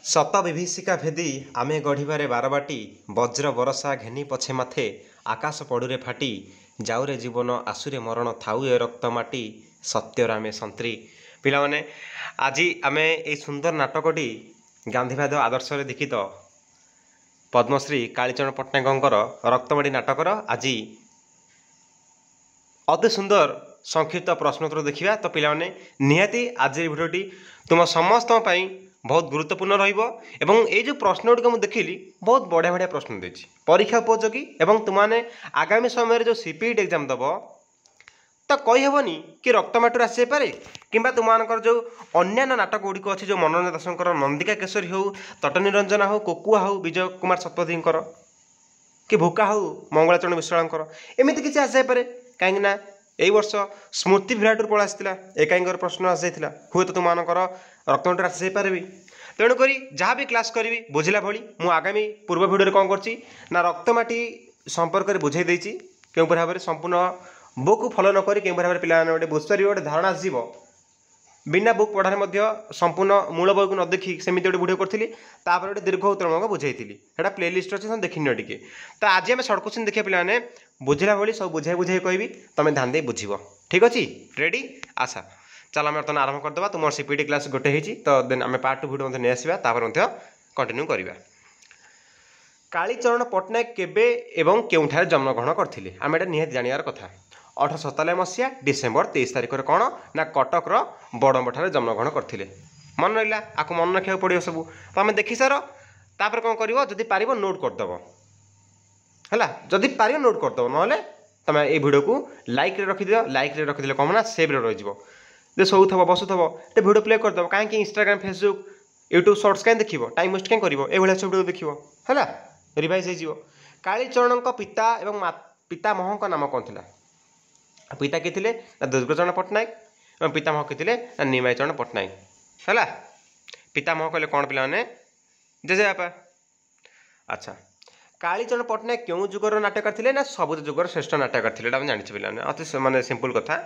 शत विभीषिका भेदी आमे गढ़िबारे बारबाटी वज्र बरसा घेनी पछे माथे आकाश पड़ुरे फाटी जाऊरे जीवन आसुरे मरण थाउ ए रक्त माटी सत्यर आमे संत्री पिला माने आज आमे ए सुंदर नाटकटी गांधीवाद आदर्श दीक्षित पद्मश्री कालीचरण पट्टनायकर रक्तमाटी नाटकर आज अति सुंदर संक्षिप्त प्रश्नोत्तर देखा। तो पिला माने निहाती आज भिडियोटी तुम समस्त बहुत गुरुत्वपूर्ण रही जो प्रश्न गुड़िक मुझे देखिली बहुत बढ़िया बढ़िया प्रश्न देती परीक्षा उपयोगी एवं तुमने आगामी समय जो सीपीटी एग्जाम दब तो कहीहबनी कि रक्तमाटू आसी पारे कि तुम जो अन्यान्य नाटक गुड़िक अच्छी जो मनोरंजन दासकर नंदिका केशरी हो तटनिरंजन हो कोकुआ हो विजय कुमार शतपथी कि भूका हो मंगलाचरण विश्वाल एमती किसी आसपे कहीं यही वर्ष स्मृति विराटुर पल आसाला एकांकर प्रश्न आसाइला हुए तो तुम रक्तमाटू आसी पारे तेणुक जहाँ भी क्लास करी बुझला भाई मुझे आगामी पूर्व भिडियो कौन करना रक्तमाटी संपर्क में बुझे देती क्यों भाव में संपूर्ण बुक को फॉलो नक क्यों भाव में पे बुझपारे गोटे धारणा आसव बिना बुक पढ़ाने संपूर्ण मूल बही को न देखी सेमती गोटे भिडियो करी गोटे दीर्घ उत्तर बुझाई है प्लेलिस्ट अच्छे देखी नि टे तो आज आम सर्ट क्वेश्चन देखिए पे बुझला भाई सब बुझाई बुझाई कहि तुम ध्यान दे बुझ ठीक अच्छे रेडी आशा चल आम बर्तमान आरंभ करदे तुम सीपीटी क्लास गोटे होती तो देन आम पार्ट टू भिडियो नहीं आसवा कंटिन्यू करवा। कालीचरण पट्टनायक केबे एवं केउठारे जन्मग्रहण करथिले आम एटा निहाती जानियार कथा 1897 मसीहा डिसेम्बर 23 तारिख कौन ना कटकर बड़म्बठारे जन्मग्रहण करथिले मन रहा आपको मन रखा पड़ो सब तो आम देखी सार तापर कौन कर जदि पार नोट करदेव है जदि पार नोट करदेव ना तुम ये भिडियो को लाइक रखिद लाइक रखिदे कम ना सेव रही शोथ बसुव ये भिडियो प्ले करदेव कहीं इंस्टाग्राम फेसबुक यूट्यूब शॉर्ट्स कहीं देख टाइम वेस्ट कहीं कर सब भिडियो देख है रिवाइज हो। कालीचरण पिता एवं पितामह नाम कौन था पिता किए थे दुर्गचरण पट्टनायक और पितामह किए निमाईचरण पट्टनायक है पितामह कहले कौन पे जेजेबापा। अच्छा कालीचरण पट्टनायक क्यों जुगर नाटककार थे ना सब जुगर श्रेष्ठ नाटककार थे जानी पे अति मानने सिंपल कथा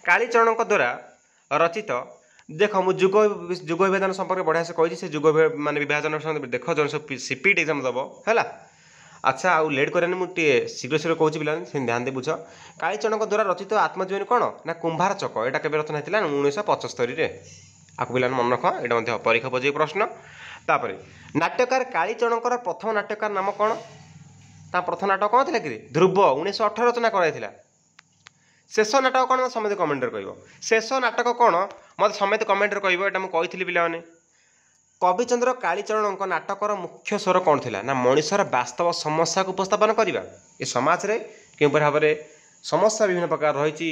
कालीचरण द्वारा रचित देख मुझ जुग जुग विभाजन संपर्क बढ़िया से कही से जुग मान विभाजन देख जो सब सीपीटी एग्जाम दब है। अच्छा आउ लेट करें मुझे शीघ्र शीघ्र कहूँ पे ध्यान दे बुझ कालीचरण द्वारा रचित आत्मजीवनी कौन ना कुंभार चक यहाँ के रचना होता 1975 आपको पे मन रख यहाँ परीक्षा उपयोगी प्रश्न। तापर नाट्यकार कालीचरण प्रथम नाट्यकार नाम कौन प्रथम नाटक कौन थी कि ध्रुव 1918 रचना कराइला। शेष नाटक कौन समस्त कमेंट कह शेष नाटक कौन मत समस्त कमेंट कह मुझे पे कविचंद्र कालीचरण नाटकर मुख्य स्वर कौन थी ना मनीषर वास्तव समस्या को उपस्थापन करवा ये समाज रे क्यों भाव में समस्या विभिन्न प्रकार रही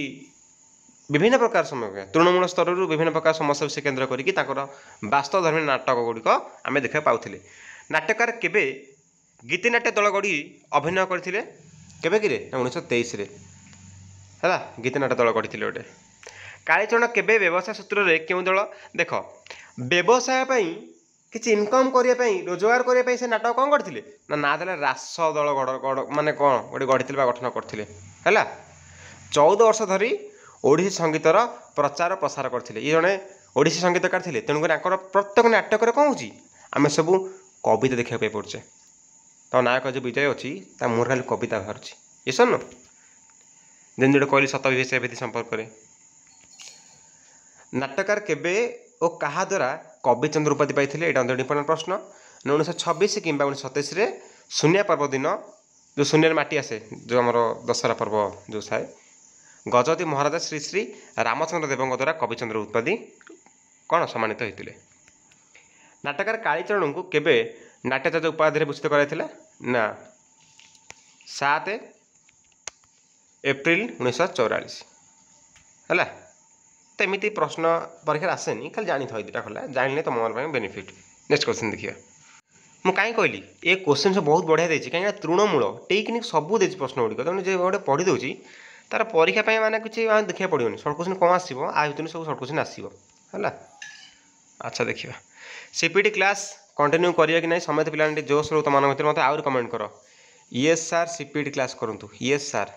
विभिन्न प्रकार समय तृणमूल स्तर विभिन्न प्रकार समस्या से केन्द्र कर वास्तव धर्मी नाटक गुड़िक आम देखा पाते। नाट्यकार केबे गीतिनाट्य दल गढ़ी अभिनय करते केबे कि 1923 है गीतिनाट्य दल गढ़ी गोटे। कालीचरण केबे व्यवसाय सूत्र में क्यों दल देख व्यवसाय किसी इनकम करने रोजगार करने से नाटक कौन करते ना देले रास दल माने कौन गोटे गढ़ी गठन करते है 14 वर्ष धरी ओडिसी संगीतर प्रचार प्रसार करते ये जड़े ओडिसी संगीतकार थे तेणुक प्रत्येक नाटक कौन हो आम सब कविता देखा पड़चे तो नायक जो विजय अच्छी मुहर खाली कविता बाहर ये सुन जेन जो कहली शत विभीषिका संपर्क में नाट्यकार केबे और क्या द्वारा कविचंद्र उपाधि पाई यहाँ इंपोर्टेंट प्रश्न 1926 कि 1927 शून्य पर्व दिन जो शून्य माटी आसे जो आम दशहरा पर्व जो थाए गजपति महाराजा श्री श्री रामचंद्र देव द्वारा कविचंद्र उपाधि कौन सम्मानित होते। नाटकार कालीचरण को केबे नाट्यचार्य उपाधि भूषित कराइला ना 7 एप्रिल 1944 है। तो एमती प्रश्न परीक्षा आसेनी खाली जानी था दुटा खला जान तुम बेनिफिट। नेक्स्ट क्वेश्चन देखिए मुझे कहीं कहली ये क्वेश्चन सब बहुत बढ़िया देती कहीं तृणमूल टेक्निक सब देती प्रश्न गुड़िक तुमने गोटे पढ़ी दूसरी तार परीक्षा माने किसी देखा पड़ोनी सर्ट क्वेश्चन कौन आसो आ भर सब सर्ट क्वेश्चन आसो है। अच्छा देखिए सीपीटी क्लास कंटिन्यू करिए कि नहीं समस्त पे जोश रो तुम मत आउर कमेंट कर यस सर सीपीटी क्लास करूँ यस सर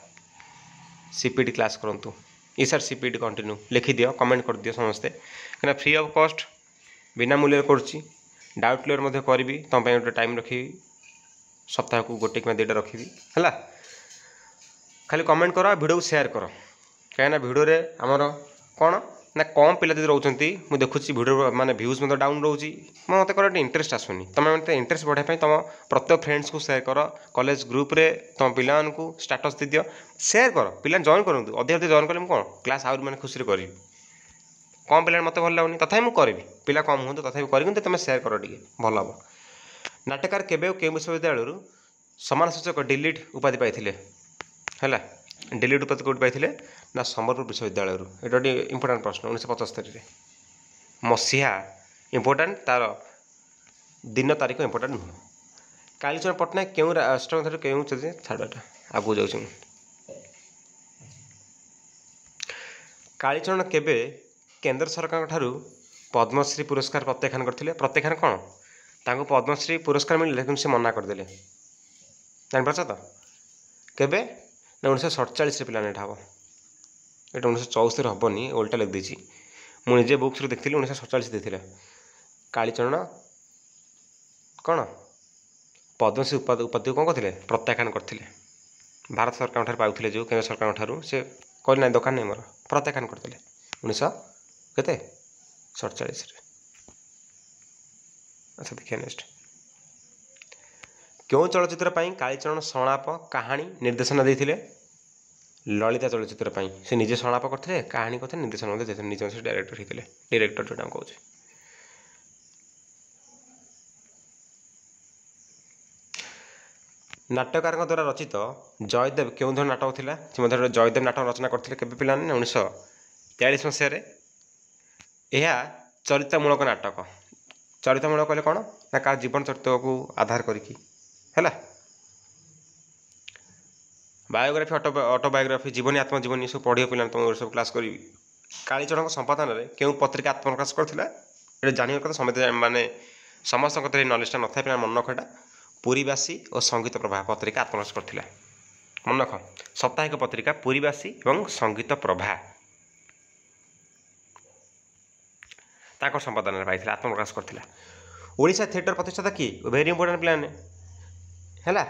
सीपीटी क्लास करूँ ये सर सीपीटी कंटिन्यू लिखि दियो कमेंट कर दियो समस्ते कहीं फ्री ऑफ कॉस्ट बिना मूल्य करुच्ची डाउट क्लियर मध्य करी तुम गोटे टाइम रखी सप्ताह को गोटे कि दुईटा रखी है खाली कमेंट कर वीडियो को शेयर कर कहीं भिडियो आमर कौन ना कम पिला जो रोचे मुझे देखुची वीडियो माने व्यूज मतलब डाउन रोचे मत कौन इंटरेस्ट आसुनी तुम मत इंटरेस्ट बढ़ाई तुम प्रत्येक फ्रेंड्स को शेयर कर कॉलेज ग्रुप रे तुम पिला स्टाटस दे दियो शेयर कर पिला जॉइन करूँ अधिक अधिक जॉइन कले कौन क्लास आउट मैंने खुशी करी कम पिला मत भल लगुनि तथा मुझे करी पिला कम हूँ तथा करी तुम शेयर कर टे भल हम नाटकार केवे के विश्वविद्यालय सम्मान सूचक डिलीट उपाधि पाई है डिलीट उपाधि कौट पाई ना संबलपुर विश्वविद्यालय ये गोटे इंपोर्टाट प्रश्न 1975 मसीहा इंपोर्टाट तार दिन तारीख इंपोर्टाट नुह कालीचरण पट्टनायक क्यों राष्ट्र क्यों छाड़ा आगू जाऊँ कालीचरण केवे केंद्र सरकार ठारू पद्मश्री पुरस्कार प्रत्याख्यान करते प्रत्याख्यान कौन तांको पद्मश्री पुरस्कार मिले लेकिन से मना करदे जापार तो केवे ना 1947 पिलाने हम ये 1974 हेनी ओल्टा लिख देती मुझे बुक्स देखी 1947 देते कालीचरण कौन पद्मश्री उपाधि कौन करते प्रत्याख्यान करते भारत सरकार पाते जो केंद्र सरकार से कहले ना दरकार नहीं मोर प्रत्याख्यान करते 1947 अच्छा देखिए नेक्स्ट क्यों चलचित्र कालीचरण संलाप कहानी निर्देशन देते ललिता चलचित्र से निजे संलाप करते कहानी करते निर्देशन निजे से डायरेक्टर होते डायरेक्टर जो कहूँ नाट्यकार द्वारा रचित जयदेव क्यों धर नाटक थिला जयदेव नाटक रचना करते केवे पिला 1943 मसीह यह चरित्रमूलक नाटक चरित्रमूलक कहले कौन ना कार जीवन चरित्र को आधार करिकी है बायोग्राफी ऑटोबायोग्राफी जीवनी आत्मजीवनी सब पढ़ियो पिला तुम सब क्लास करी कालीचरण संपादन में क्यों पत्रिका आत्मप्रकाश करथिला ये जानियो कथा समझते माने समस्त नॉलेजटा न था पिला मन रखटा पुरीवासी और संगीत प्रभा पत्रिका आत्मप्रकाश करथिला मन रख साप्ताहिक पत्रिका पुरीवासी और संगीत प्रभा ताकर संपादन में पाई आत्मप्रकाश करथिला ओडिशा थिएटर प्रतिष्ठाता किए वेरी इंपोर्टेंट प्लान है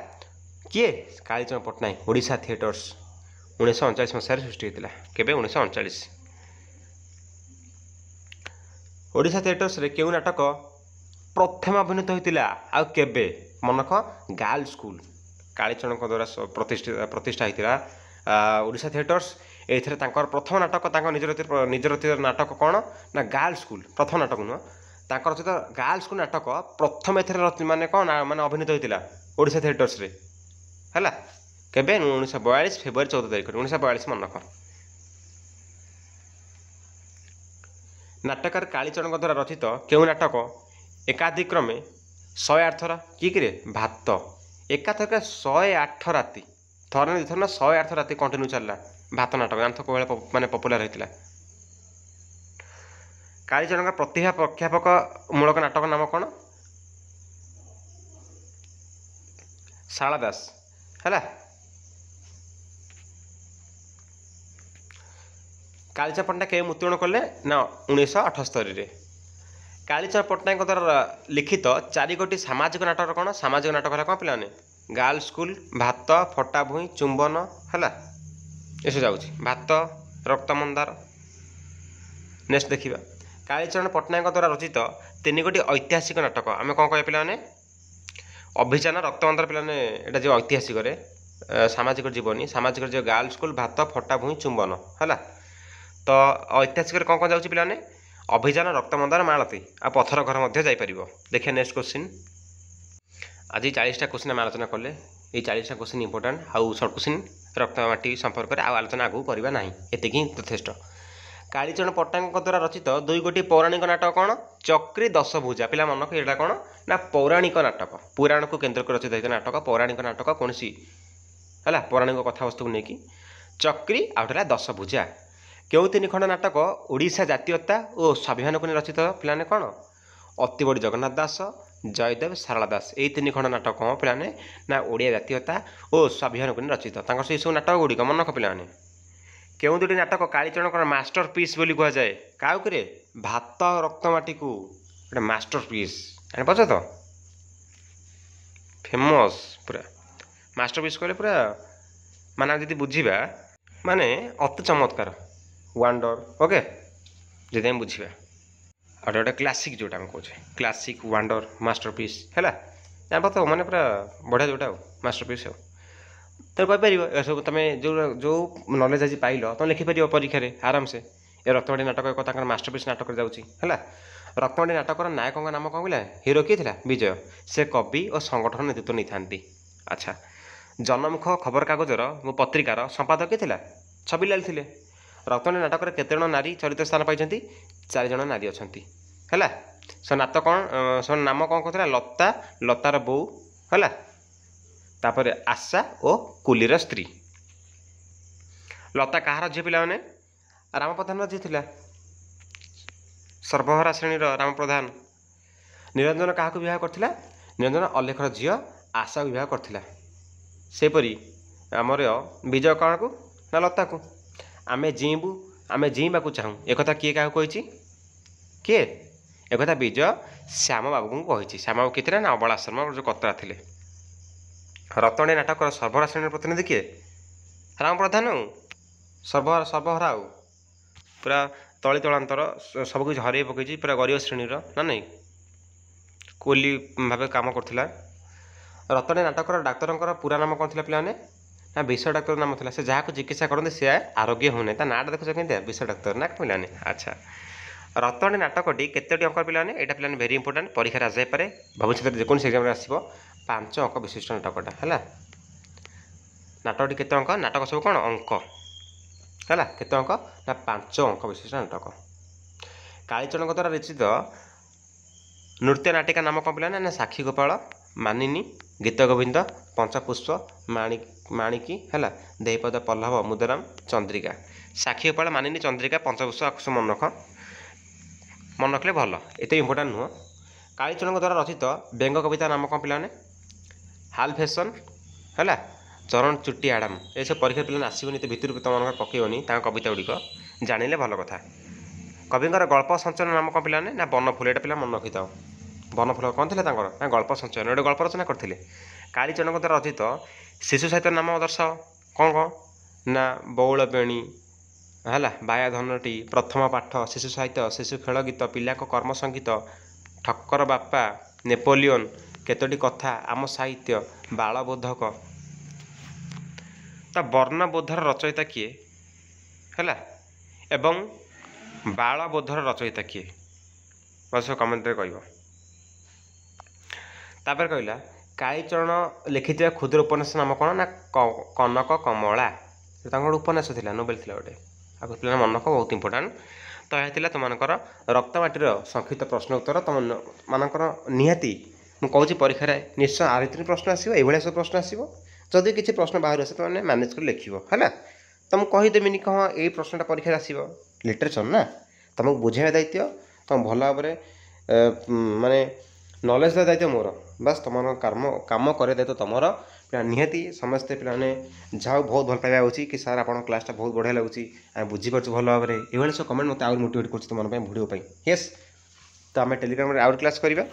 किए कालीचरण पट्टनायक ओडिशा थिएटर्स 1939 मसीह सृष्टि होता केवे 1939 ओडिशा थिएटर्स रे क्यों नाटक प्रथम अभिनीत होता आ केवे मनक गर्ल स्कूल कालीचरण द्वारा प्रतिष्ठा होता ओडिशा थिएटर्स एथरे प्रथम नाटक निज रचित नाटक कौन ना गर्ल स्कूल प्रथम नाटक नुह तांकर रचित गर्ल स्कूल नाटक प्रथम एथरे माने कौन माने अभिनीत होता ओडिशा थिएटर्स रे है केवे 1942 फेब्रुआरी 14 तारीख 1942 मन रख नाटकार कालीचरण द्वारा रचित क्यों नाटक एकाधिक्रमे 108 थर किए भात एकाथरक 108 राति थर ना थर ना 108 राति कंटिन्यू चलला भात नाटक जानथ को माने पपुलर होता कालीचरण प्रतिभा प्रख्यापक मूलक नाटक नाम कौन शाला दास है कालीचरण पट्टनायक के मृत्युवरण कले ना 1978 कालीचरण पट्टनायक द्वारा लिखित 4 गोटी सामाजिक नाटक कौन सामाजिक नाटक है कौन पिलाने गर्ल स्कूल भात फटा भूई चुंबन है एसो जाऊँगी भात रक्त मंदार नेक्स्ट देखा कालीचरण पट्टनायक द्वारा रचित 3 गोटी ऐतिहासिक नाटक आम कौन कह पाने अभियान रक्त मंदार पिलाने यहाँ जो ऐतिहासिक सामाजिक जीवनी सामाजिक जो गर्ल स्कूल भात फटा भूई चुंबन है तो ऐतिहासिक कौन कौन जाऊँगी पिलाने अभियान रक्त मंदार मालती आ पथर घर मध्य जापर देखिए नेक्स्ट क्वेश्चन आज 40टा क्वेश्चन आम आलोचना कले ये 40टा क्वेश्चन इंपोर्टाट आउ सर्ट क्वेश्चन रक्त माटी संपर्क में आलोचना आगू करवा ना एति यथेष्ट कालीचरण पट्टनायक द्वारा रचित 2 गोटी पौराणिक नाटक कौन चक्री दशभुजा पिला मन को यहाँ कौन ना पौराणिक नाटक पुराण को केन्द्र कर रचित होता नाटक पौराणिक नाटक कौन सी है पौराणिक कथावस्तु को लेकिन चक्री आउटा दशभुजा क्यों 3 खंड नाटक ओडिशा जातीयता और स्वाभिमान को रचित पिलाने कौन अतिबड़ी जगन्नाथ दास जयदेव सारला दास यही 3 खंड नाटक कौन पिलाने ना ओडिया जातीयता और स्वाभिमान को रचित से सब नाटक गुड़िक मन रख पिलाने क्यों 2टी नाटक कालीचरण मास्टर पीस बोली कहुए क्या भात रक्तमाटी को गोटे मास्टर पीस ଜାଣିପାରୁଛ ତ फेमस पूरा मास्टरपीस कहले पूरा माने जदि बुझिबा माने अति चमत्कार वंडर ओके जदि हम बुझिबा और गोटे क्लासिक जोटा हम कहे क्लासिक वंडर मास्टरपीस है जान तो माने पूरा बढ़िया जोटा मास्टरपीस तो कहीपर सब तुम जो जो नॉलेज आज पाइल तुम लिखिपर परीक्षा आराम से ये रत्नवाड़ी नाटक एक मास्टरपीस नाटक जाऊँगी है रत्नवाड़ी नाटकर नायक नाम कौन कहला हिरो किए था विजय से कवि और संगठन नेतृत्व नहीं था। अच्छा जनमुख खबर कागजर पत्रिकार संपादक किए था छबिलाल थे। रत्नवाड़ी नाटक केते जण नारी चरित्र स्थान पाई 4 जण नारी अच्छा है से नाटक कौन से नाम कौन कहता लता लतार बो है तापर आशा और कुलीर स्त्री। लता कहार झी पिला माने राम प्रधान झी थिला सर्वहरा श्रेणी राम प्रधान। निरंजन क्या विवाह करथिला निरंजन अलेखर झी आशा विवाह करथिला सेपरी आमर विजय कौन को ना लता को आमे जीबू आमे जीवा को चाहूँ एक किए क्या कही किए एक विजय श्याम बाबू को कही श्याम बाबू किए ना अबला शर्मा जो कतरा थे। रत्नवाड़ी नाटक सर्वहरा श्रेणी प्रतिनिधि किए राम प्रधान सर्वहरा पूरा तली तलांतर सबकि हर पकई पूरा गरीब श्रेणी ना नहीं कोली भाव कम करथिला। रत्नवाड़ी नाटक डाक्तर पूरा नाम कौन थी पे ना विषय डाक्तर नाम था से जहाँ को चिकित्सा करते सी आरोग्य होने नाटा देखुच के विषय डाक्तर ना पिलाने। अच्छा रत्नवाड़ी नाटकटी केतोटी अंक पिलाने यहाँ पिलाने भेरी इंपोर्टाट परीक्षा आसपे भविष्य जेको एग्जाम आसो 5 अंक विशिष्ट नाटकटा है नाटकटी केते अंक नाटक सब कौन अंक है केते अंक ना 5 अंक विशिष्ट नाटक। कालीचरण द्वारा रचित नृत्य नाटिका नाम कौन पिलाने ना साक्षी गोपाल मानिनी गीत गोविंद पंचपुष्प माणिकी है देहपद पल्लव मुदराम चंद्रिका। साक्षी गोपाल मानिनी चंद्रिका पंचपुष्प मन रखले भल एत इंपोर्टाट नुह। कालीचरण द्वारा रचित व्यंग कविता नाम कौन पिलाने हाल फैशन है चरण चुट्टी आड़ाम ये सब परीक्षा पिलाने आसबनी तो भितर तुम पकईबनी कविता गुड़िक जानिले भल कथा। कविंर गल्प संचयन नाम कौन पिलाने ना बनफुल एटा पिला मन रखी था बनफुल कौन थे ना गल्प संचयन गोटे गल्प रचना करते। कालीचरण द्वारा रचित शिशु साहित्य नाम दर्श कौन कौन ना बौल बेणी है बाया धनटी प्रथम पाठ शिशु साहित्य शिशु खेल गीत पिला कर्म संगीत ठक्कर बापा नेपोलियन केतोटी कथा आम साहित्य बालबोधक ता वर्णबोधर रचयिता किए है एवं बालबोधर रचयिता किए बस कमेंट कह तापर कहला कालीचरण लिखिଥିବା क्षुद्र उपन्यास नाम कौन ना कनक कमला गोटे उपन्यास था नोवेल थी गोटे आपको पिला मन रख बहुत इंपोर्टाट। तो यह तुम रक्तमाटीर संक्षिप्त प्रश्न उत्तर तुम मानकर निहाती मुझे परीक्षा निश्चय आ रीति प्रश्न आसो ये सब प्रश्न आसो जदि किसी प्रश्न बाहर आसे तुमने मैनेज कर लिख है तुम कहीदेविनि कि हाँ ये प्रश्नटा परीक्षा आसो लिटरेचर ना तुमको बुझाଇବା दायित्व तुम भल भाव माने नॉलेज देवा दायित्व मोर बस तुम काम करे दायित्व तुम पिला निहाती समस्ते पिलाने जाओ बहुत भल पाइबा होची कि सर आपन क्लासटा बहुत बढ़िया लगुची आम बुझीपार भल भाव में ये सब कमेंट मत आउट मोटिवेट कर तुम भिडियो येस। तो आम टेलीग्राम में आउट क्लास करवा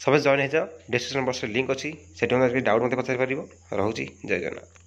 समस्त जॉइन हो जाओ डिस्क्रिप्शन बॉक्स लिंक अच्छी से डाउट मत पचारि पार रोचे जय जगन्नाथ।